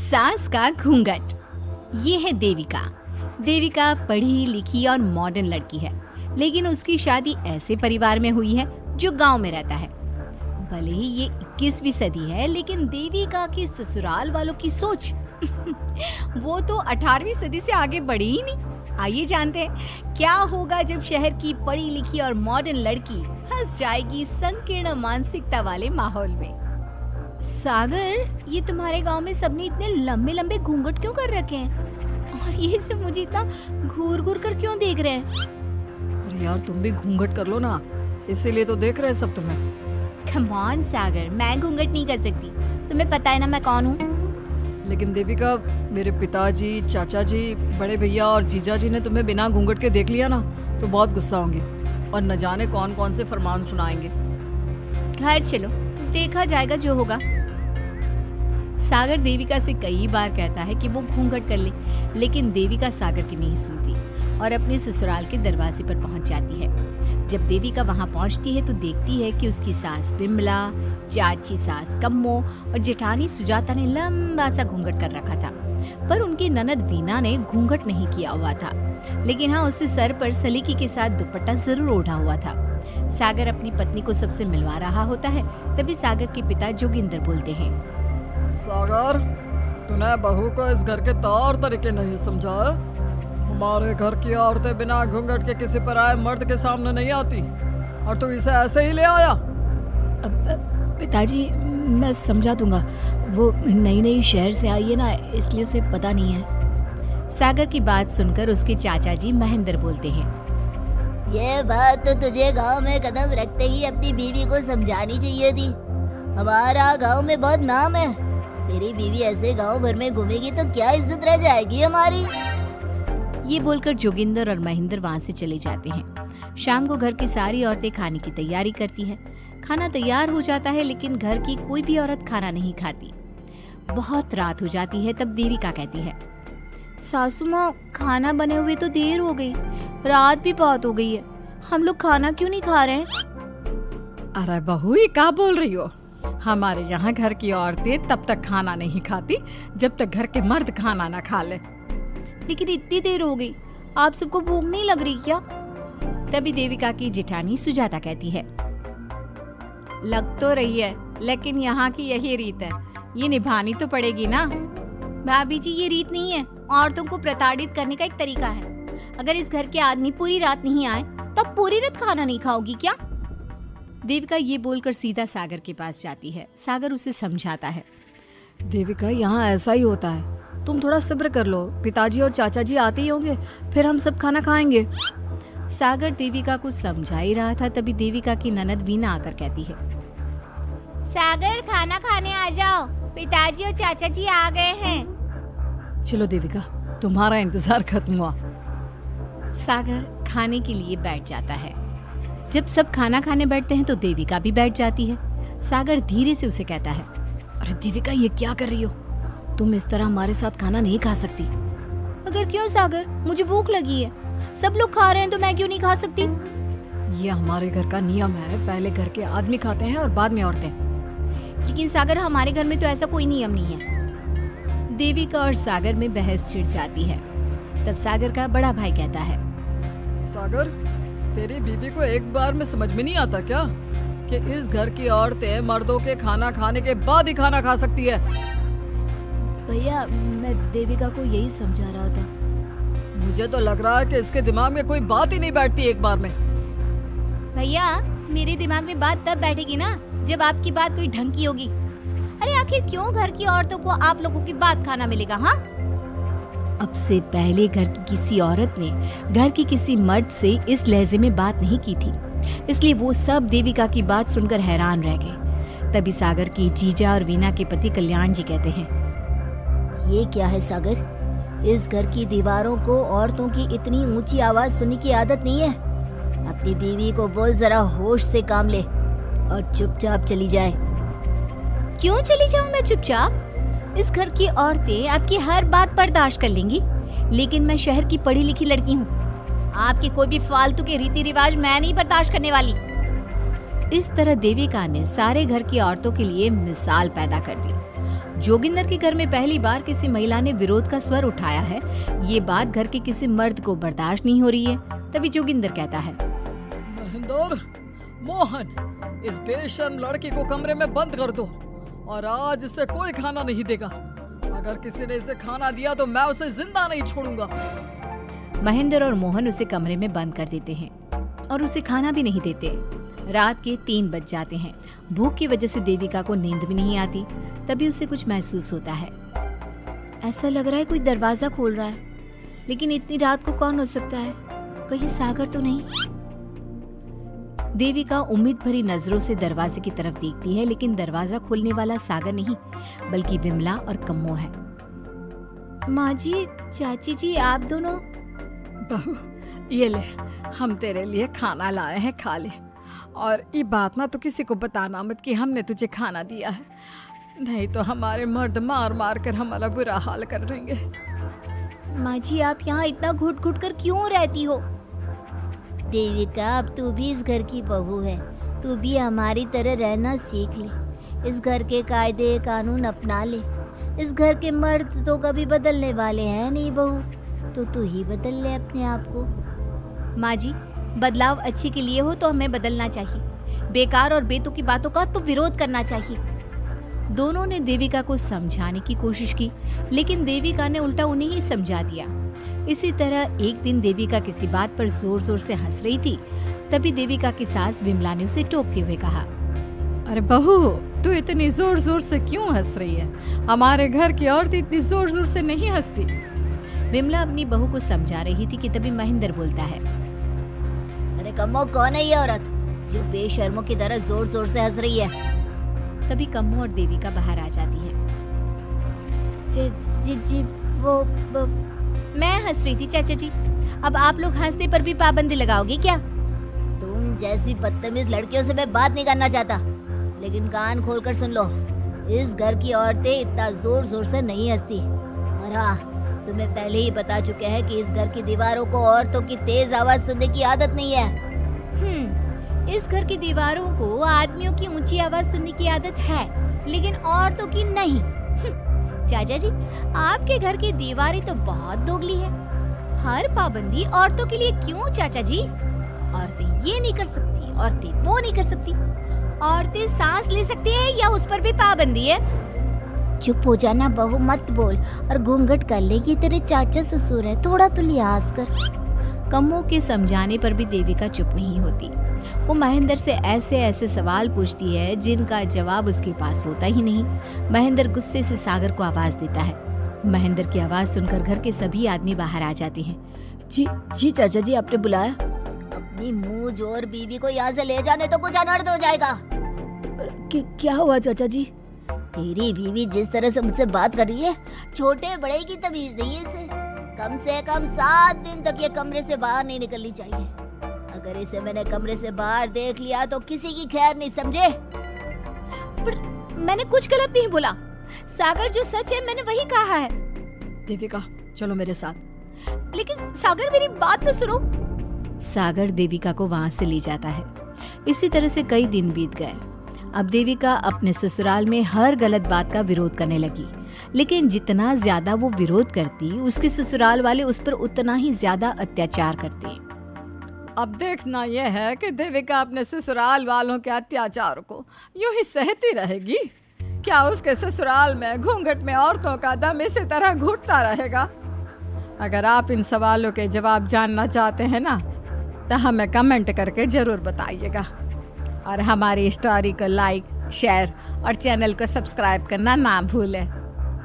सास का घूंघट। ये है देविका। देविका पढ़ी लिखी और मॉडर्न लड़की है, लेकिन उसकी शादी ऐसे परिवार में हुई है जो गांव में रहता है। भले ही ये 21वीं सदी है, लेकिन देविका की ससुराल वालों की सोच वो तो 18वीं सदी से आगे बढ़ी ही नहीं। आइए जानते हैं क्या होगा जब शहर की पढ़ी लिखी और मॉडर्न लड़की फंस जाएगी संकीर्ण मानसिकता वाले माहौल में। सागर, ये तुम्हारे गांव में सबने इतने लंबे लंबे घूंघट क्यों कर रखे हैं? और ये सब मुझे इतना घूर घूर कर क्यों देख रहे हैं? अरे यार, तुम भी घूंघट कर लो ना, इसीलिए तो देख रहे हैं सब तुम्हें। कम ऑन सागर, मैं घूंघट नहीं कर सकती। तुम्हें पता है ना मैं कौन हूँ। लेकिन देविका, मेरे पिताजी, चाचा जी, बड़े भैया और जीजा जी ने तुम्हें बिना घूंघट के देख लिया ना तो बहुत गुस्सा होंगे और न जाने कौन कौन से फरमान सुनाएंगे। घर चलो, देखा जाएगा जो होगा। सागर देविका से कई बार कहता है कि वो घूंघट कर ले, लेकिन देविका सागर की नहीं सुनती और अपने ससुराल के दरवाजे पर पहुंच जाती है। जब देविका वहां पहुंचती है तो देखती है कि उसकी सास बिमला, चाची सास कम्मो और जेठानी सुजाता ने लंबा सा घूंघट कर रखा था, पर उनकी ननद वीना ने घूंघट नहीं किया हुआ था। लेकिन हाँ, उसने सर पर सलीकी के साथ दुपट्टा जरूर ओढ़ा हुआ था। सागर अपनी पत्नी को सबसे मिलवा रहा होता है, तभी सागर के पिता जोगिंदर बोलते हैं, सागर, तूने बहू को इस घर के तौर तरीके नहीं समझा। हमारे घर की औरतें बिना घूंघट के किसी पर आए मर्द के सामने नहीं आती और तू इसे ऐसे ही ले आया। पिताजी, मैं समझा दूंगा। वो नई नई शहर से आई है ना, इसलिए उसे पता नहीं है। सागर की बात सुनकर उसके चाचा जी महेंद्र बोलते हैं, ये बात तो तुझे गांव में कदम रखते ही अपनी बीवी को समझानी चाहिए थी। हमारा गांव में बहुत नाम है। तेरी बीवी ऐसे गांव भर में घूमेगी तो क्या इज्जत रह जाएगी हमारी। ये बोलकर जोगिंदर और महेंद्र वहाँ से चले जाते हैं। शाम को घर की सारी औरतें खाने की तैयारी करती हैं। खाना तैयार हो जाता है, लेकिन घर की कोई भी औरत खाना नहीं खाती। बहुत रात हो जाती है, तब देविका कहती है, सासू माँ, खाना बने हुए तो देर हो गई, रात भी बहुत हो गई है, हम लोग खाना क्यों नहीं खा रहे? अरे बहू, ये क्या बोल रही हो? हमारे यहाँ घर की औरतें तब तक खाना नहीं खाती जब तक घर के मर्द खाना ना खा ले। लेकिन इतनी देर हो गई, आप सबको भूख नहीं लग रही क्या? तभी देविका की जेठानी सुजाता कहती है, लग तो रही है, लेकिन यहाँ की यही रीत है, ये निभानी तो पड़ेगी ना। भाभी जी, ये रीत नहीं है, औरतों को प्रताड़ित करने का एक तरीका है। अगर इस घर के आदमी पूरी रात नहीं आए तो पूरी रात खाना नहीं खाओगी क्या? देविका ये बोलकर सीधा सागर के पास जाती है। सागर उसे समझाता है, देविका, यहाँ ऐसा ही होता है, तुम थोड़ा सब्र कर लो, पिताजी और चाचा जी आते ही होंगे, फिर हम सब खाना खाएंगे। सागर देविका को समझा ही रहा था, तभी देविका की ननद वीना आकर कहती है, सागर, खाना खाने आ जाओ, पिताजी और चाचा जी आ गए हैं। चलो देविका, तुम्हारा इंतजार खत्म हुआ। सागर खाने के लिए बैठ जाता है। जब सब खाना खाने बैठते हैं तो देविका भी बैठ जाती है। सागर धीरे से उसे कहता है, अरे देविका, ये क्या कर रही हो? तुम इस तरह हमारे साथ खाना नहीं खा सकती। अगर क्यों सागर, मुझे भूख लगी है, सब लोग खा रहे हैं तो मैं क्यों नहीं खा सकती? ये हमारे घर का नियम है, पहले घर के आदमी खाते हैं और बाद में औरतें। लेकिन सागर, हमारे घर में तो ऐसा कोई नियम नहीं है। देविका और सागर में बहस छिड़ जाती है। तब सागर का बड़ा भाई कहता है, सागर, तेरी बीवी को एक बार में समझ में नहीं आता क्या कि इस घर की औरतें मर्दों के खाना खाने के बाद ही खाना खा सकती है? भैया, मैं देविका को यही समझा रहा था। मुझे तो लग रहा है कि इसके दिमाग में कोई बात ही नहीं बैठती एक बार में। भैया, मेरे दिमाग में बात तब बैठेगी ना जब आपकी बात कोई ढंग की होगी। अरे आखिर क्यों घर की औरतों को आप लोगों की बात खाना मिलेगा? हाँ, अब से पहले घर की किसी औरत ने घर की किसी मर्द से इस लहजे में बात नहीं की थी, इसलिए वो सब देविका की बात सुनकर हैरान रह गए। तभी सागर की जीजा और वीना के पति कल्याण जी कहते हैं, ये क्या है सागर, इस घर की दीवारों को औरतों की इतनी ऊंची आवाज सुनने की आदत नहीं है। अपनी बीवी को बोल जरा होश से काम ले और चुपचाप चली जाए। क्यों चली जाऊं मैं चुपचाप? इस घर की औरतें आपकी हर बात बर्दाश्त कर लेंगी, लेकिन मैं शहर की पढ़ी लिखी लड़की हूँ। आपके कोई भी फालतू के रीति रिवाज मैं नहीं बर्दाश्त करने वाली। इस तरह देविका ने सारे घर की औरतों के लिए मिसाल पैदा कर दी। जोगिंदर के घर में पहली बार किसी महिला ने विरोध का स्वर उठाया है, ये बात घर के किसी मर्द को बर्दाश्त नहीं हो रही है। तभी जोगिंदर कहता है, महेंद्र, मोहन, इस बेशर्म लड़की को कमरे में बंद कर दो और आज इसे कोई खाना नहीं देगा। अगर किसी ने इसे खाना दिया तो मैं उसे जिंदा नहीं छोड़ूंगा। महेंद्र और मोहन उसे कमरे में बंद कर देते हैं और उसे खाना भी नहीं देते। रात के 3 बज जाते हैं। भूख की वजह से देविका को नींद भी नहीं आती। तभी उसे कुछ महसूस होता है। ऐसा लग रहा है कोई दरवाजा खोल रहा है, लेकिन इतनी रात को कौन हो सकता है? कहीं सागर तो नहीं? देविका उम्मीद भरी नजरों से दरवाजे की तरफ देखती है, लेकिन दरवाजा खोलने वाला सागर नहीं, बल्कि विमला और कम्मो है। माँ जी, चाची जी, आप दोनों? बहू, ये ले, हम तेरे लिए खाना लाए हैं, खा ले। और ये बात ना तो किसी को बताना मत कि हमने तुझे खाना दिया है, नहीं तो हमारे मर्द मार मार कर हमारा बुरा हाल कर देंगे। माँ जी, आप यहाँ इतना घुट घुट कर क्यों रहती हो? देविका, अब तू भी इस घर की बहू है, तू भी हमारी तरह रहना सीख ले। इस घर के कायदे कानून अपना ले। इस घर के मर्द तो कभी बदलने वाले हैं नहीं बहू, तो तू ही बदल ले अपने आप को। माँ जी, बदलाव अच्छे के लिए हो तो हमें बदलना चाहिए। बेकार और बेतुकी की बातों का तो विरोध करना चाहिए। दोनों ने देविका को समझाने की कोशिश की, लेकिन देविका ने उल्टा उन्हें ही समझा दिया। इसी तरह एक दिन देविका किसी बात पर जोर जोर से हंस रही थी। तभी देविका की सास विमला ने उसे टोकते हुए कहा, अरे बहू, तू इतनी जोर जोर से क्यों हंस रही है? हमारे घर की औरत इतनी जोर जोर से नहीं हंसती। विमला अपनी बहू को समझा रही थी कि तभी महेंद्र बोलता है, अरे कम्मो, कौन है ये औरत जो बेशर्मों की तरह जोर जोर से हंस रही है? तभी कम्मो और देविका बाहर आ जाती हैं। जी, वो मैं हंस रही थी चाचा जी। अब आप लोग हंसने पर भी पाबंदी लगाओगे क्या? तुम जैसी बदतमीज लड़कियों से मैं बात नहीं करना चाहता, लेकिन कान खोलकर सुन लो, इस घर की औरतें इतना जोर जोर से नहीं हंसती। और हाँ, तुम्हें पहले ही बता चुके हैं कि इस घर की दीवारों को औरतों की तेज आवाज सुनने की आदत नहीं है। इस घर की दीवारों को आदमियों की ऊंची आवाज सुनने की आदत है, लेकिन औरतों की नहीं। चाचा जी, आपके घर की दीवारें तो बहुत दोगली है। हर पाबंदी औरतों के लिए क्यों चाचा जी? औरतें ये नहीं कर सकती, औरतें वो नहीं कर सकती। औरतें सांस ले सकती है या उस पर भी पाबंदी है? चुप हो जाना बहू, मत बोल और घूंघट कर ले। ये तेरे चाचा ससुर है, थोड़ा तो लिहाज कर। कम्मो के समझाने पर भी देविका चुप नहीं होती। वो महेंद्र से ऐसे ऐसे सवाल पूछती है जिनका जवाब उसके पास होता ही नहीं। महेंद्र गुस्से से सागर को आवाज देता है। महेंद्र की आवाज सुनकर घर के सभी आदमी बाहर आ जाते हैं। जी चाचा जी, आपने बुलाया? अपनी मुंह जोर बीवी को यहाँ से ले जाने तो कुछ अनर्थ हो जाएगा। क्या हुआ चाचा जी? तेरी बीवी जिस तरह से मुझसे बात कर रही है, छोटे बड़े की तमीज नहीं है इसे। कम से कम 7 दिन तक ये कमरे से बाहर नहीं निकलनी चाहिए। अगर इसे मैंने कमरे से बाहर देख लिया तो किसी की खैर नहीं, समझे? पर मैंने कुछ गलत नहीं बोला। सागर, जो सच है मैंने वही कहा है। देविका, चलो मेरे साथ। लेकिन सागर, मेरी बात तो सुनो। सागर देविका को वहां से ले जाता है। इसी तरह से कई दिन बीत गए। अब देविका अपने ससुराल में हर गलत बात का विरोध करने लगी, लेकिन जितना ज्यादा वो विरोध करती, उसके ससुराल वाले उस पर उतना ही ज्यादा अत्याचार करते। अब देखना यह है कि देविका अपने ससुराल वालों के अत्याचार को यूं ही सहती रहेगी। क्या उसके ससुराल में घूंघट में औरतों का दम इसी तरह घुटता रहेगा? अगर आप इन सवालों के जवाब जानना चाहते हैं ना, तो हमें कमेंट करके जरूर बताइएगा। और हमारी स्टोरी को लाइक, शेयर और चैनल को सब्सक्राइब करना ना भूलें।